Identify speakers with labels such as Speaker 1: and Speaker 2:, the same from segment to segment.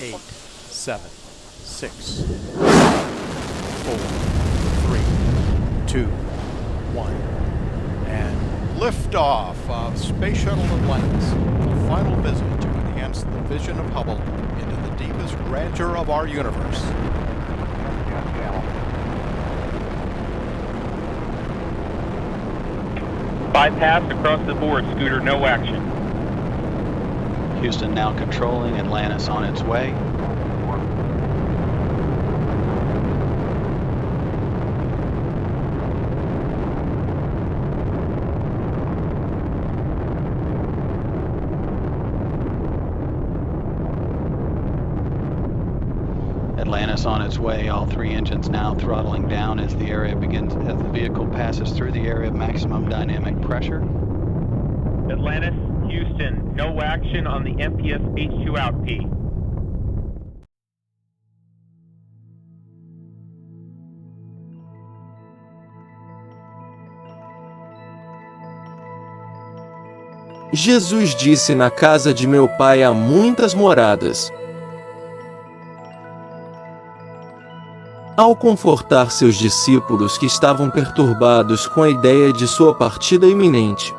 Speaker 1: 8, 7, 6, 4, 3, 2, 1, and liftoff of Space Shuttle Atlantis, a final visit to enhance the vision of Hubble into the deepest grandeur of our universe.
Speaker 2: Bypass across the board, Scooter, no action.
Speaker 3: Houston now controlling, Atlantis on its way. Atlantis on its way, all three engines now throttling down as the vehicle passes through the area of maximum dynamic pressure.
Speaker 2: Atlantis, Houston, no action on the MPS H2 out P.
Speaker 4: Jesus disse: na casa de meu pai há muitas moradas. Ao confortar seus discípulos que estavam perturbados com a ideia de sua partida iminente.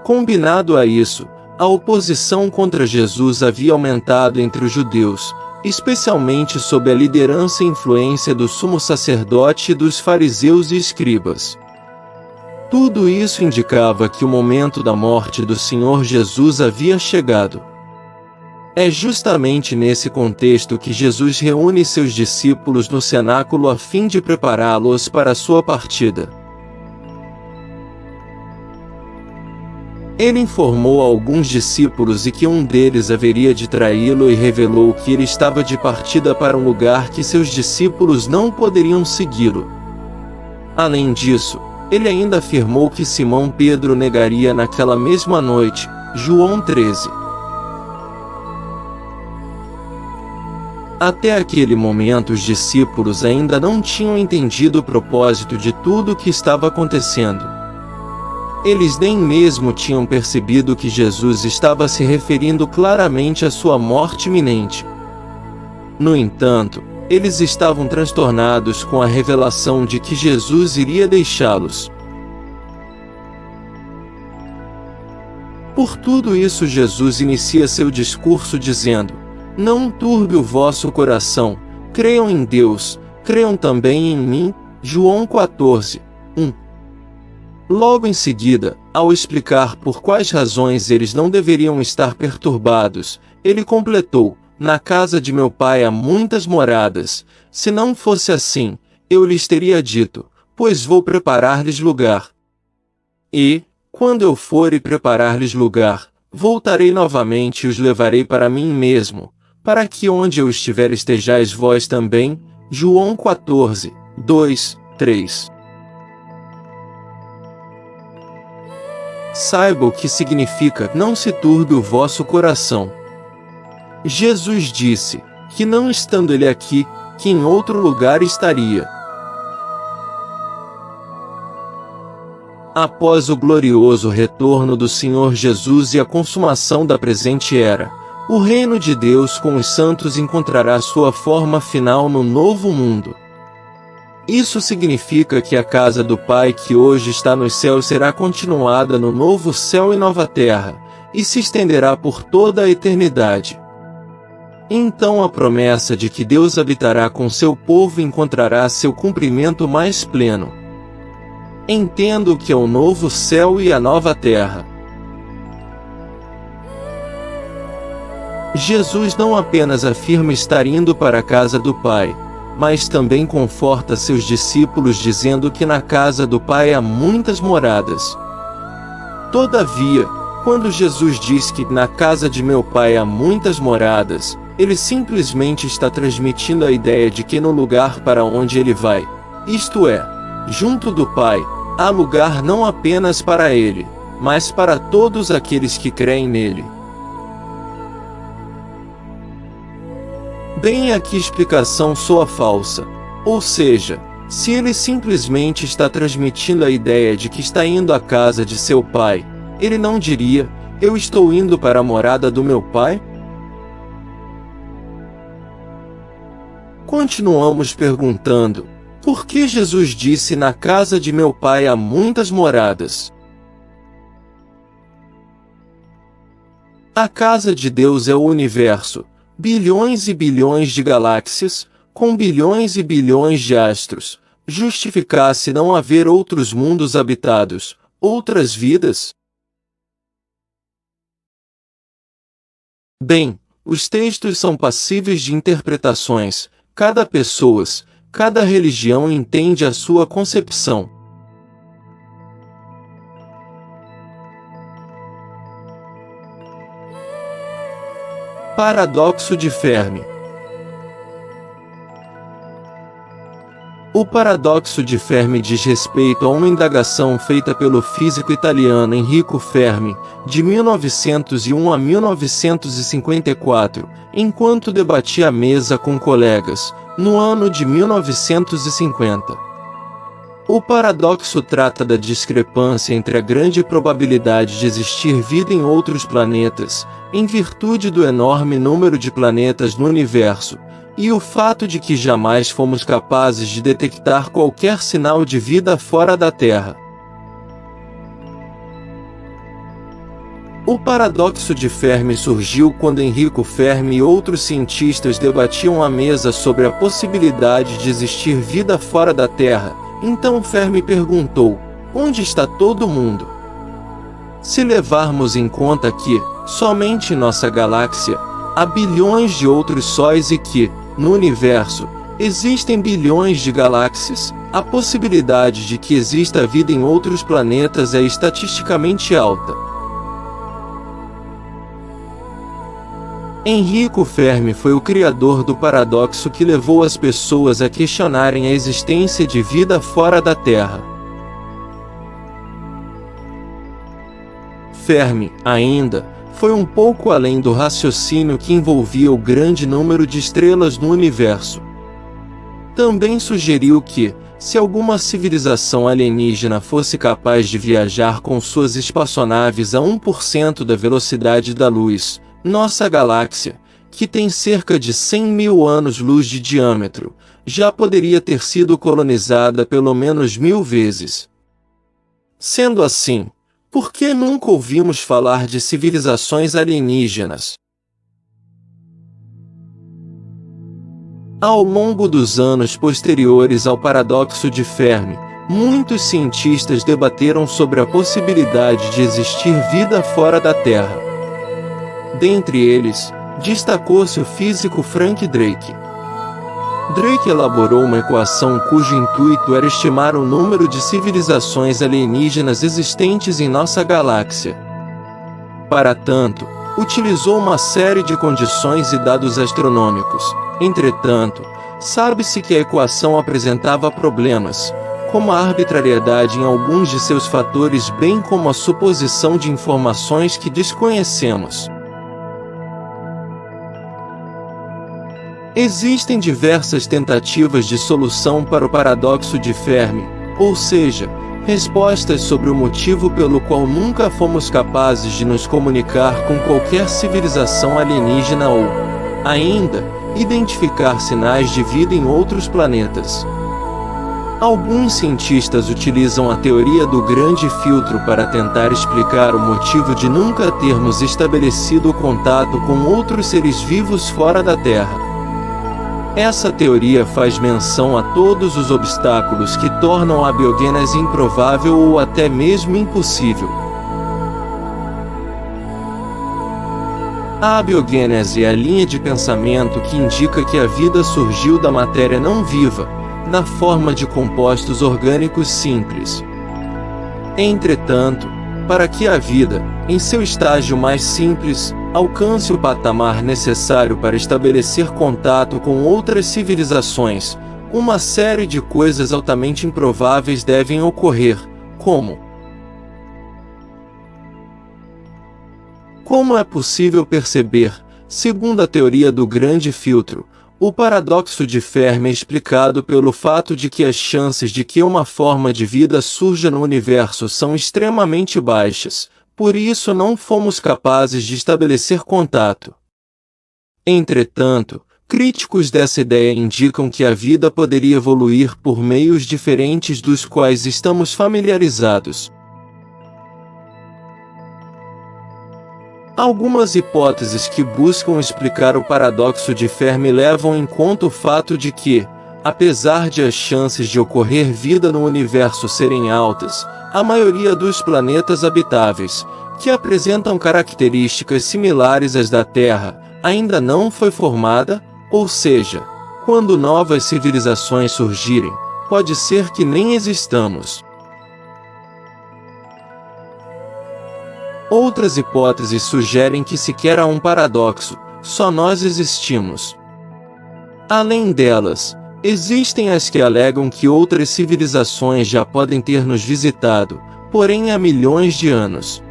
Speaker 4: Combinado a isso, a oposição contra Jesus havia aumentado entre os judeus, especialmente sob a liderança e influência do sumo sacerdote e dos fariseus e escribas. Tudo isso indicava que o momento da morte do Senhor Jesus havia chegado. É justamente nesse contexto que Jesus reúne seus discípulos no cenáculo a fim de prepará-los para a sua partida. Ele informou a alguns discípulos e que um deles haveria de traí-lo e revelou que ele estava de partida para um lugar que seus discípulos não poderiam segui-lo. Além disso, ele ainda afirmou que Simão Pedro negaria naquela mesma noite, João 13. Até aquele momento os discípulos ainda não tinham entendido o propósito de tudo o que estava acontecendo. Eles nem mesmo tinham percebido que Jesus estava se referindo claramente à sua morte iminente. No entanto, eles estavam transtornados com a revelação de que Jesus iria deixá-los. Por tudo isso, Jesus inicia seu discurso dizendo: não turbe o vosso coração, creiam em Deus, creiam também em mim. João 14, 1. Logo em seguida, ao explicar por quais razões eles não deveriam estar perturbados, ele completou: na casa de meu pai há muitas moradas. Se não fosse assim, eu lhes teria dito, pois vou preparar-lhes lugar. E, quando eu for e preparar-lhes lugar, voltarei novamente e os levarei para mim mesmo, para que onde eu estiver estejais vós também. João 14, 2, 3. Saiba o que significa não se turbe o vosso coração. Jesus disse que não estando ele aqui, que em outro lugar estaria. Após o glorioso retorno do Senhor Jesus e a consumação da presente era, o reino de Deus com os santos encontrará sua forma final no novo mundo. Isso significa que a casa do Pai que hoje está nos céus será continuada no novo céu e nova terra, e se estenderá por toda a eternidade. Então a promessa de que Deus habitará com seu povo encontrará seu cumprimento mais pleno. Entenda o que é o novo céu e a nova terra. Jesus não apenas afirma estar indo para a casa do Pai, mas também conforta seus discípulos dizendo que na casa do Pai há muitas moradas. Todavia, quando Jesus diz que na casa de meu Pai há muitas moradas, ele simplesmente está transmitindo a ideia de que no lugar para onde ele vai, isto é, junto do Pai, há lugar não apenas para ele, mas para todos aqueles que creem nele. Bem, aqui explicação soa falsa. Ou seja, se ele simplesmente está transmitindo a ideia de que está indo à casa de seu pai, ele não diria: eu estou indo para a morada do meu pai? Continuamos perguntando: por que Jesus disse na casa de meu pai há muitas moradas? A casa de Deus é o universo, bilhões e bilhões de galáxias, com bilhões e bilhões de astros. Justificasse não haver outros mundos habitados, outras vidas? Bem, os textos são passíveis de interpretações, cada pessoa, cada religião entende a sua concepção. Paradoxo de Fermi. O paradoxo de Fermi diz respeito a uma indagação feita pelo físico italiano Enrico Fermi, de 1901 a 1954, enquanto debatia à mesa com colegas, no ano de 1950. O paradoxo trata da discrepância entre a grande probabilidade de existir vida em outros planetas, em virtude do enorme número de planetas no universo, e o fato de que jamais fomos capazes de detectar qualquer sinal de vida fora da Terra. O paradoxo de Fermi surgiu quando Enrico Fermi e outros cientistas debatiam à mesa sobre a possibilidade de existir vida fora da Terra. Então Fermi perguntou: onde está todo mundo? Se levarmos em conta que, somente em nossa galáxia, há bilhões de outros sóis e que, no universo, existem bilhões de galáxias, a possibilidade de que exista vida em outros planetas é estatisticamente alta. Enrico Fermi foi o criador do paradoxo que levou as pessoas a questionarem a existência de vida fora da Terra. Fermi, ainda, foi um pouco além do raciocínio que envolvia o grande número de estrelas no universo. Também sugeriu que, se alguma civilização alienígena fosse capaz de viajar com suas espaçonaves a 1% da velocidade da luz, nossa galáxia, que tem cerca de 100.000 anos-luz de diâmetro, já poderia ter sido colonizada pelo menos 1000 vezes. Sendo assim, por que nunca ouvimos falar de civilizações alienígenas? Ao longo dos anos posteriores ao paradoxo de Fermi, muitos cientistas debateram sobre a possibilidade de existir vida fora da Terra. Dentre eles, destacou-se o físico Frank Drake. Drake elaborou uma equação cujo intuito era estimar o número de civilizações alienígenas existentes em nossa galáxia. Para tanto, utilizou uma série de condições e dados astronômicos. Entretanto, sabe-se que a equação apresentava problemas, como a arbitrariedade em alguns de seus fatores, bem como a suposição de informações que desconhecemos. Existem diversas tentativas de solução para o paradoxo de Fermi, ou seja, respostas sobre o motivo pelo qual nunca fomos capazes de nos comunicar com qualquer civilização alienígena ou, ainda, identificar sinais de vida em outros planetas. Alguns cientistas utilizam a teoria do grande filtro para tentar explicar o motivo de nunca termos estabelecido contato com outros seres vivos fora da Terra. Essa teoria faz menção a todos os obstáculos que tornam a abiogênese improvável ou até mesmo impossível. A abiogênese é a linha de pensamento que indica que a vida surgiu da matéria não viva, na forma de compostos orgânicos simples. Entretanto, para que a vida, em seu estágio mais simples, alcance o patamar necessário para estabelecer contato com outras civilizações, uma série de coisas altamente improváveis devem ocorrer, como é possível perceber, segundo a teoria do grande filtro, o paradoxo de Fermi é explicado pelo fato de que as chances de que uma forma de vida surja no universo são extremamente baixas, por isso não fomos capazes de estabelecer contato. Entretanto, Críticos dessa ideia indicam que a vida poderia evoluir por meios diferentes dos quais estamos familiarizados. Algumas hipóteses que buscam explicar o paradoxo de Fermi levam em conta o fato de que, apesar de as chances de ocorrer vida no universo serem altas, a maioria dos planetas habitáveis, que apresentam características similares às da Terra, ainda não foi formada, ou seja, quando novas civilizações surgirem, pode ser que nem existamos. Outras hipóteses sugerem que sequer há um paradoxo, só nós existimos. Além delas, existem as que alegam que outras civilizações já podem ter nos visitado, porém há milhões de anos.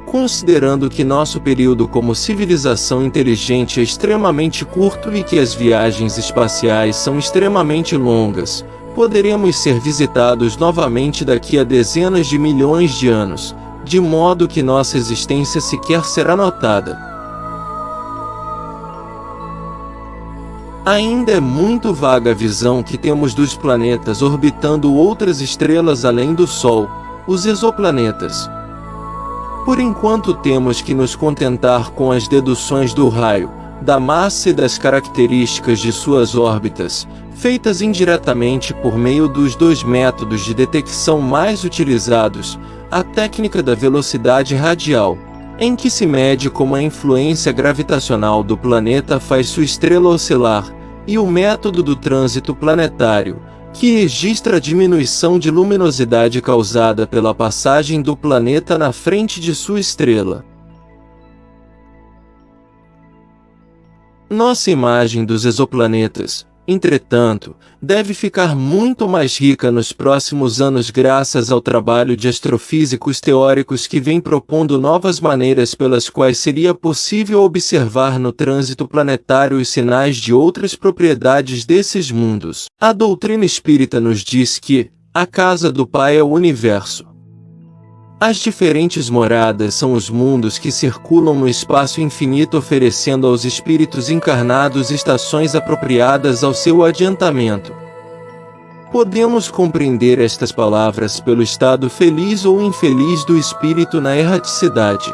Speaker 4: Considerando que nosso período como civilização inteligente é extremamente curto e que as viagens espaciais são extremamente longas, poderemos ser visitados novamente daqui a dezenas de milhões de anos, de modo que nossa existência sequer será notada. Ainda é muito vaga a visão que temos dos planetas orbitando outras estrelas além do Sol, os exoplanetas. Por enquanto temos que nos contentar com as deduções do raio, da massa e das características de suas órbitas, feitas indiretamente por meio dos dois métodos de detecção mais utilizados, a técnica da velocidade radial, em que se mede como a influência gravitacional do planeta faz sua estrela oscilar, e o método do trânsito planetário, que registra a diminuição de luminosidade causada pela passagem do planeta na frente de sua estrela. Nossa imagem dos exoplanetas, entretanto, deve ficar muito mais rica nos próximos anos graças ao trabalho de astrofísicos teóricos que vêm propondo novas maneiras pelas quais seria possível observar no trânsito planetário os sinais de outras propriedades desses mundos. A doutrina espírita nos diz que a casa do Pai é o universo. As diferentes moradas são os mundos que circulam no espaço infinito, oferecendo aos espíritos encarnados estações apropriadas ao seu adiantamento. Podemos compreender estas palavras pelo estado feliz ou infeliz do espírito na erraticidade.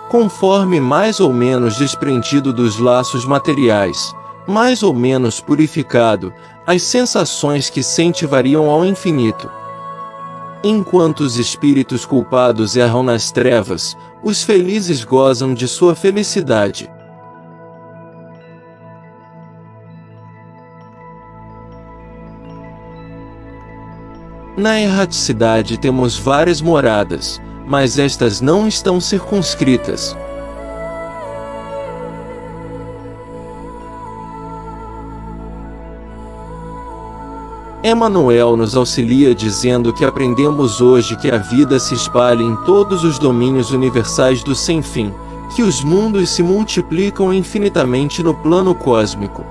Speaker 4: Conforme mais ou menos desprendido dos laços materiais, mais ou menos purificado, as sensações que sente variam ao infinito. Enquanto os espíritos culpados erram nas trevas, os felizes gozam de sua felicidade. Na erraticidade temos várias moradas, mas estas não estão circunscritas. Emmanuel nos auxilia dizendo que aprendemos hoje que a vida se espalha em todos os domínios universais do sem-fim, que os mundos se multiplicam infinitamente no plano cósmico.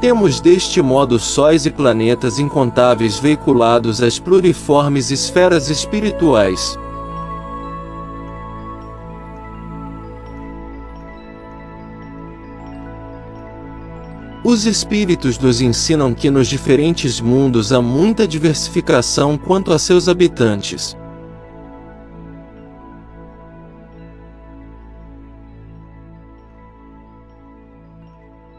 Speaker 4: Temos deste modo sóis e planetas incontáveis veiculados às pluriformes esferas espirituais. Os espíritos nos ensinam que nos diferentes mundos há muita diversificação quanto a seus habitantes.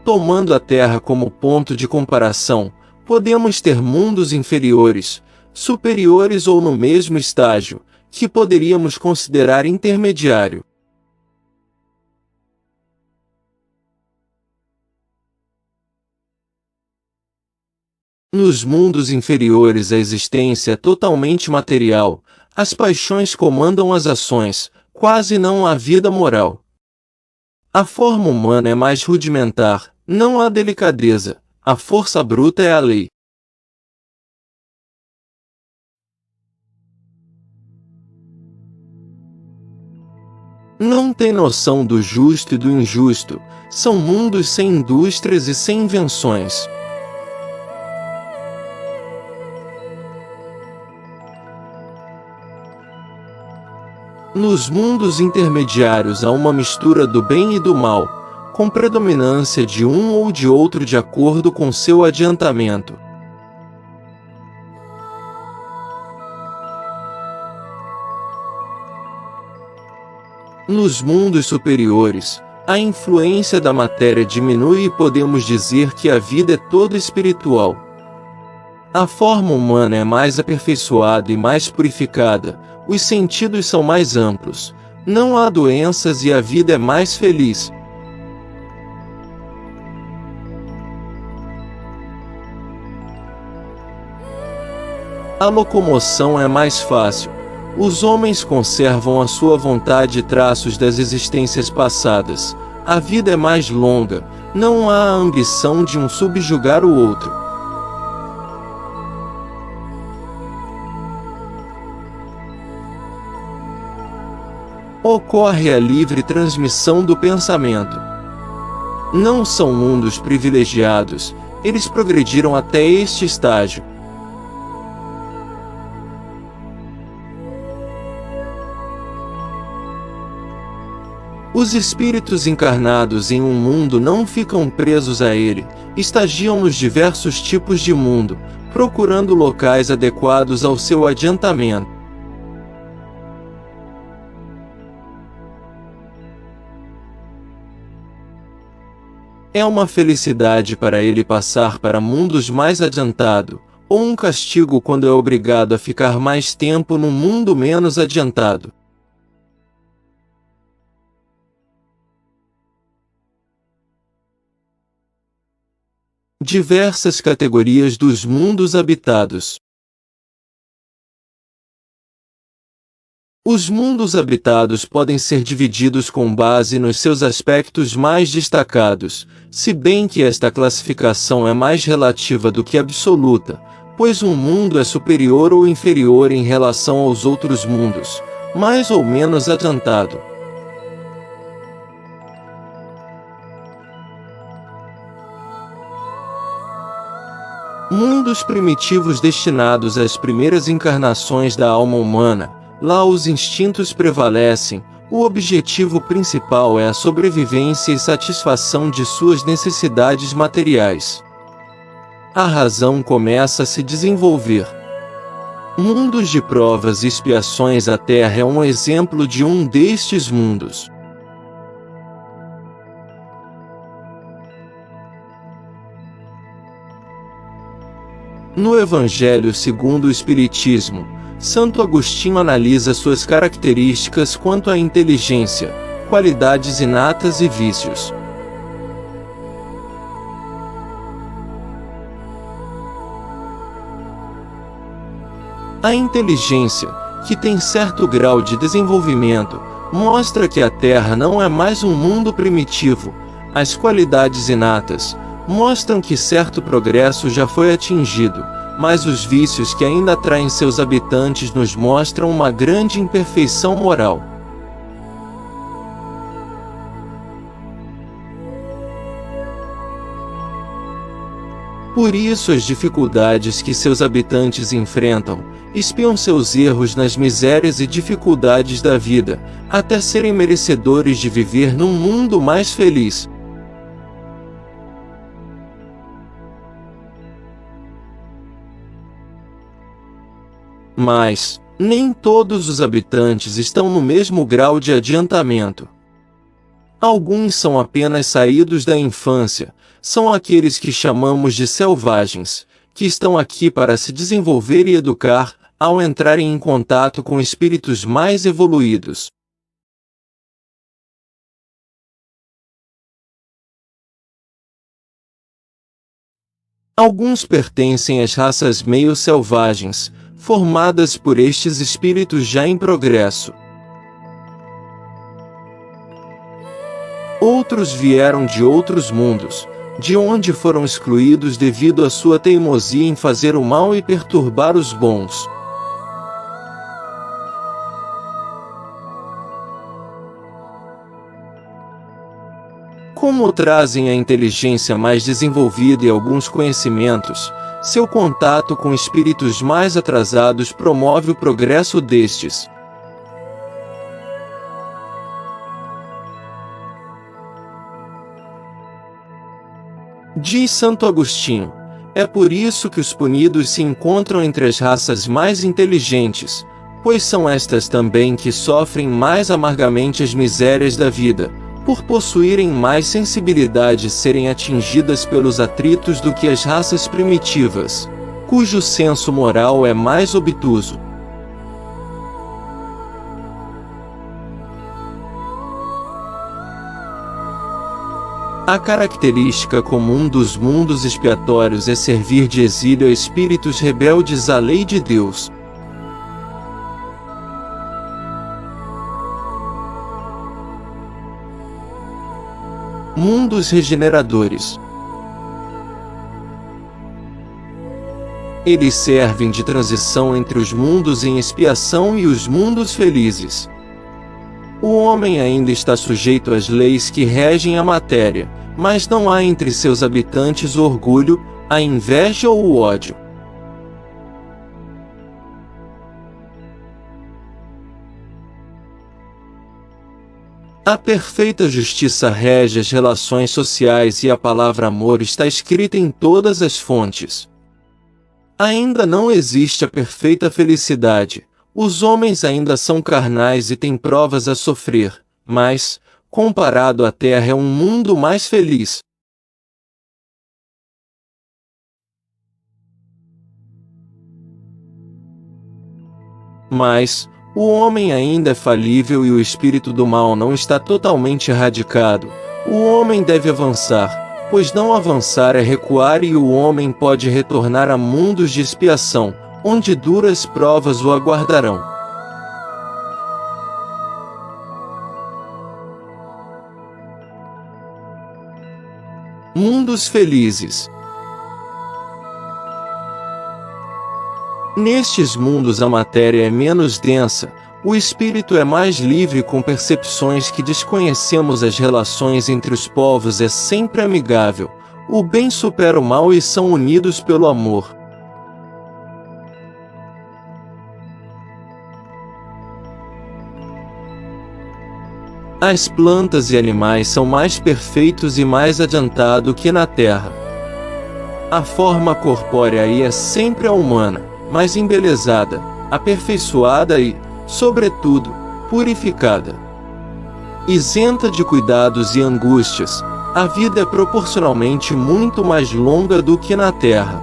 Speaker 4: Tomando a Terra como ponto de comparação, podemos ter mundos inferiores, superiores ou no mesmo estágio, que poderíamos considerar intermediário. Nos mundos inferiores a existência é totalmente material, as paixões comandam as ações, quase não há vida moral. A forma humana é mais rudimentar, não há delicadeza, a força bruta é a lei. Não tem noção do justo e do injusto, são mundos sem indústrias e sem invenções. Nos mundos intermediários há uma mistura do bem e do mal, com predominância de um ou de outro de acordo com seu adiantamento. Nos mundos superiores, a influência da matéria diminui e podemos dizer que a vida é toda espiritual. A forma humana é mais aperfeiçoada e mais purificada, os sentidos são mais amplos, não há doenças e a vida é mais feliz. A locomoção é mais fácil. Os homens conservam a sua vontade e traços das existências passadas. A vida é mais longa, não há a ambição de um subjugar o outro. Ocorre a livre transmissão do pensamento. Não são mundos privilegiados, eles progrediram até este estágio. Os espíritos encarnados em um mundo não ficam presos a ele, estagiam nos diversos tipos de mundo, procurando locais adequados ao seu adiantamento. É uma felicidade para ele passar para mundos mais adiantado, ou um castigo quando é obrigado a ficar mais tempo num mundo menos adiantado. Diversas categorias dos mundos habitados. Os mundos habitados podem ser divididos com base nos seus aspectos mais destacados, se bem que esta classificação é mais relativa do que absoluta, pois um mundo é superior ou inferior em relação aos outros mundos, mais ou menos adiantado. Mundos primitivos destinados às primeiras encarnações da alma humana. Lá os instintos prevalecem, o objetivo principal é a sobrevivência e satisfação de suas necessidades materiais. A razão começa a se desenvolver. Mundos de provas e expiações. A Terra é um exemplo de um destes mundos. No Evangelho segundo o Espiritismo, Santo Agostinho analisa suas características quanto à inteligência, qualidades inatas e vícios. A inteligência, que tem certo grau de desenvolvimento, mostra que a Terra não é mais um mundo primitivo. As qualidades inatas mostram que certo progresso já foi atingido, mas os vícios que ainda atraem seus habitantes nos mostram uma grande imperfeição moral. Por isso as dificuldades que seus habitantes enfrentam, espiam seus erros nas misérias e dificuldades da vida, até serem merecedores de viver num mundo mais feliz. Mas, nem todos os habitantes estão no mesmo grau de adiantamento. Alguns são apenas saídos da infância, são aqueles que chamamos de selvagens, que estão aqui para se desenvolver e educar, ao entrarem em contato com espíritos mais evoluídos. Alguns pertencem às raças meio selvagens, formadas por estes espíritos já em progresso. Outros vieram de outros mundos, de onde foram excluídos devido à sua teimosia em fazer o mal e perturbar os bons. Como trazem a inteligência mais desenvolvida e alguns conhecimentos, seu contato com espíritos mais atrasados promove o progresso destes. Diz Santo Agostinho: é por isso que os punidos se encontram entre as raças mais inteligentes, pois são estas também que sofrem mais amargamente as misérias da vida, por possuírem mais sensibilidade e serem atingidas pelos atritos do que as raças primitivas, cujo senso moral é mais obtuso. A característica comum dos mundos expiatórios é servir de exílio a espíritos rebeldes à lei de Deus. Mundos regeneradores. Eles servem de transição entre os mundos em expiação e os mundos felizes. O homem ainda está sujeito às leis que regem a matéria, mas não há entre seus habitantes o orgulho, a inveja ou o ódio. A perfeita justiça rege as relações sociais e a palavra amor está escrita em todas as fontes. Ainda não existe a perfeita felicidade. Os homens ainda são carnais e têm provas a sofrer, mas, comparado à Terra, é um mundo mais feliz. Mas, o homem ainda é falível e o espírito do mal não está totalmente erradicado. O homem deve avançar, pois não avançar é recuar, e o homem pode retornar a mundos de expiação, onde duras provas o aguardarão. Mundos felizes. Nestes mundos a matéria é menos densa, o espírito é mais livre, com percepções que desconhecemos. As relações entre os povos é sempre amigável, o bem supera o mal e são unidos pelo amor. As plantas e animais são mais perfeitos e mais adiantados que na terra. A forma corpórea aí é sempre a humana, mas embelezada, aperfeiçoada e, sobretudo, purificada. Isenta de cuidados e angústias, a vida é proporcionalmente muito mais longa do que na terra.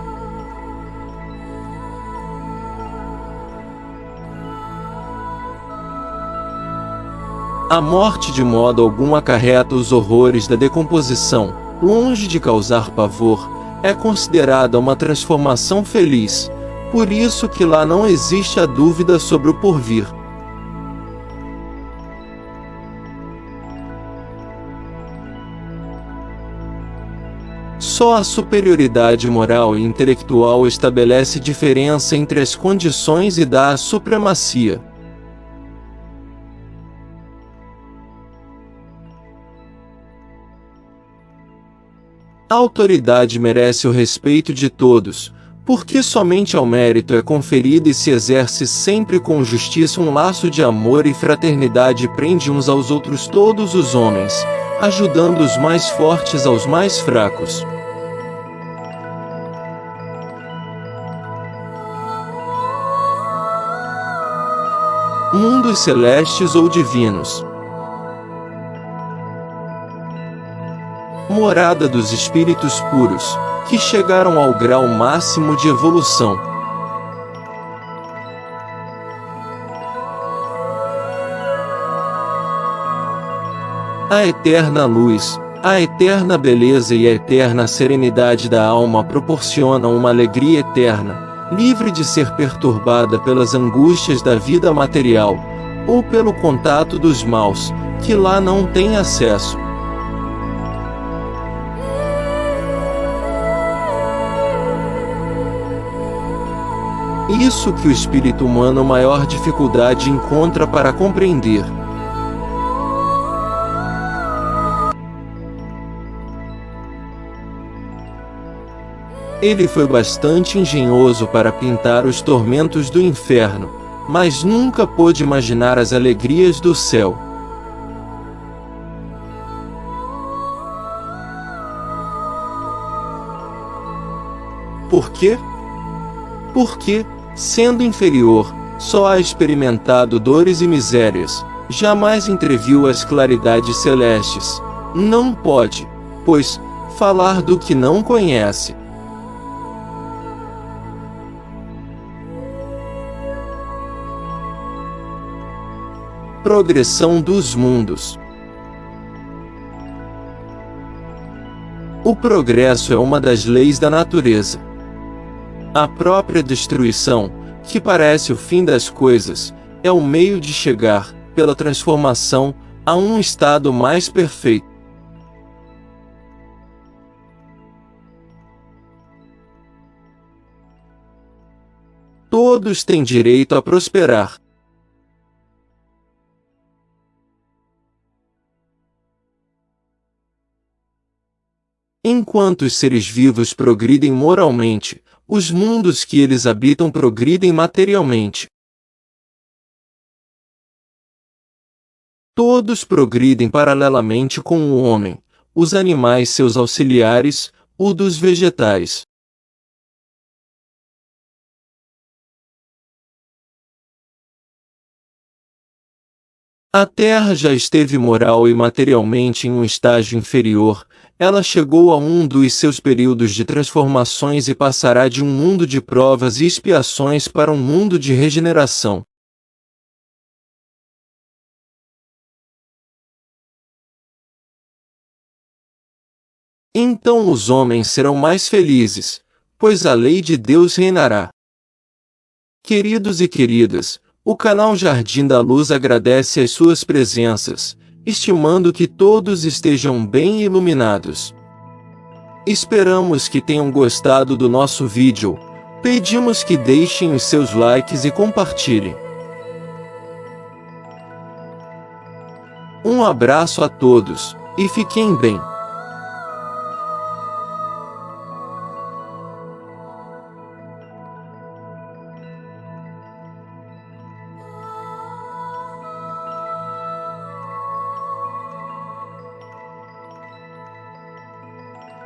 Speaker 4: A morte de modo algum acarreta os horrores da decomposição, longe de causar pavor, é considerada uma transformação feliz, por isso que lá não existe a dúvida sobre o porvir. Só a superioridade moral e intelectual estabelece diferença entre as condições e dá a supremacia. A autoridade merece o respeito de todos, porque somente ao mérito é conferida e se exerce sempre com justiça. Um laço de amor e fraternidade prende uns aos outros todos os homens, ajudando os mais fortes aos mais fracos. Mundos celestes ou divinos. Morada dos espíritos puros, que chegaram ao grau máximo de evolução. A eterna luz, a eterna beleza e a eterna serenidade da alma proporcionam uma alegria eterna, livre de ser perturbada pelas angústias da vida material, ou pelo contato dos maus, que lá não têm acesso. Isso que o espírito humano maior dificuldade encontra para compreender. Ele foi bastante engenhoso para pintar os tormentos do inferno, mas nunca pôde imaginar as alegrias do céu. Por quê? Porque, sendo inferior, só há experimentado dores e misérias, jamais entreviu as claridades celestes. Não pode, pois, falar do que não conhece. Progressão dos mundos. O progresso é uma das leis da natureza. A própria destruição, que parece o fim das coisas, é o meio de chegar, pela transformação, a um estado mais perfeito. Todos têm direito a prosperar. Enquanto os seres vivos progridem moralmente, os mundos que eles habitam progridem materialmente. Todos progridem paralelamente com o homem, os animais seus auxiliares, o dos vegetais. A Terra já esteve moral e materialmente em um estágio inferior. Ela chegou a um dos seus períodos de transformações e passará de um mundo de provas e expiações para um mundo de regeneração. Então os homens serão mais felizes, pois a lei de Deus reinará. Queridos e queridas, o canal Jardim da Luz agradece as suas presenças, estimando que todos estejam bem iluminados. Esperamos que tenham gostado do nosso vídeo. Pedimos que deixem os seus likes e compartilhem. Um abraço a todos, e fiquem bem.